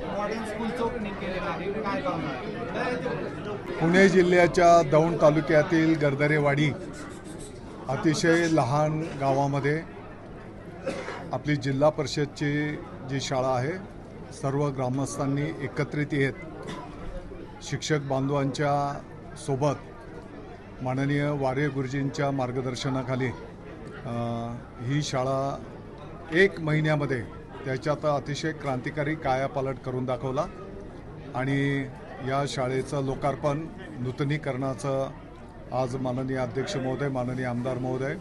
Model स्कूलचं opening केलेलं आहे, काय भावना? पुणे जिल्ह्याच्या दौंड तालुक्यातील गर्दरेवाडी अतिशय लहान गावामध्ये आपली जिल्हा परिषदची जी शाळा आहे, सर्व ग्रामस्थांनी एकत्रित येत शिक्षक बांधवांच्या सोबत माननीय वारे गुरुजींच्या मार्गदर्शनाखाली ही शाळा 1 महिन्यामध्ये त्याच्यात अतिशय क्रांतिकारी कायापालट करून दाखवला आणि या शाळेचं लोकार्पण नूतनीकरणाचं आज माननीय अध्यक्ष महोदय, माननीय आमदार महोदय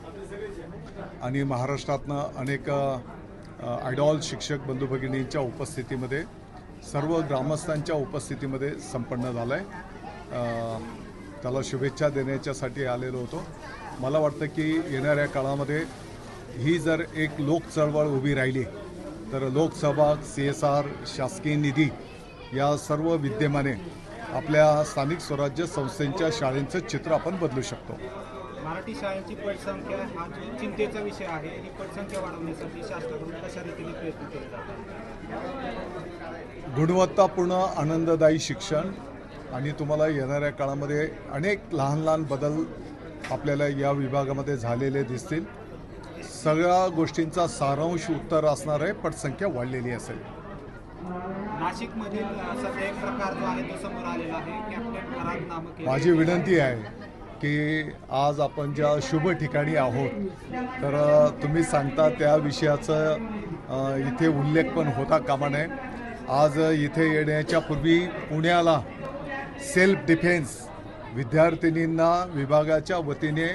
आणि महाराष्ट्रातनं अनेक आयडॉल शिक्षक बंधू भगिनींच्या उपस्थितीमध्ये, सर्व ग्रामस्थांच्या उपस्थितीमध्ये संपन्न झालं आहे. त्याला शुभेच्छा देण्याच्यासाठी आलेलो होतो. मला वाटतं की येणाऱ्या काळामध्ये ही जर एक लोक चळवळ उभी राहिली तर लोकसभा, CSR, शासकीय निधी या सर्व विद्यमाने आपल्या स्थानिक स्वराज्य संस्थेच्या शाळेंचं चित्र आपण बदलू शकतो. मराठी शाळेची पटसंख्या हा जो चिंतेचा विषय आहे, ही पटसंख्या वाढवण्यासाठी शासनाकडून कशा रीतीने प्रयत्न केले जातात? गुणवत्तापूर्ण आनंददायी शिक्षण आणि तुम्हाला येणाऱ्या काळामध्ये अनेक लहान लहान बदल आपल्याला या विभागामध्ये झालेले दिसतील. सगळ्या गोष्टींचा सारांश उत्तर असणार आहे, पटसंख्या वाढलेली असेल. नाशिकमधील सध्या एक प्रकार जो आहे तो समोर आलेला आहे, कॅप्टन खरात नामक. माझी विनंती आहे की आज आपण ज्या शुभ ठिकाणी आहोत तर तुम्ही सांगता त्या विषयाचं इथे उल्लेख पण होता कामा नये. आज इथे येण्याच्या पूर्वी पुण्याला सेल्फ डिफेन्स विद्यार्थिनींना विभागाच्या वतीने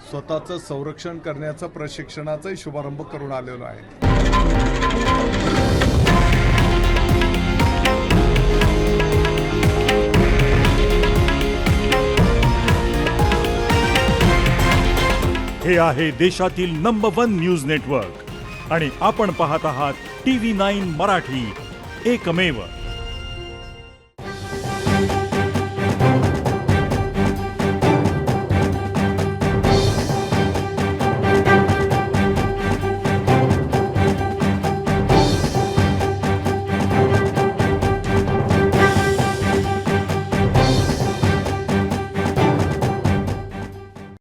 स्वतःचं संरक्षण करण्याचं प्रशिक्षणाचाही शुभारंभ करून आलेलो आहे. हे आहे देशातील नंबर 1 न्यूज नेटवर्क आणि आपण पाहत आहात TV9 मराठी, एकमेव.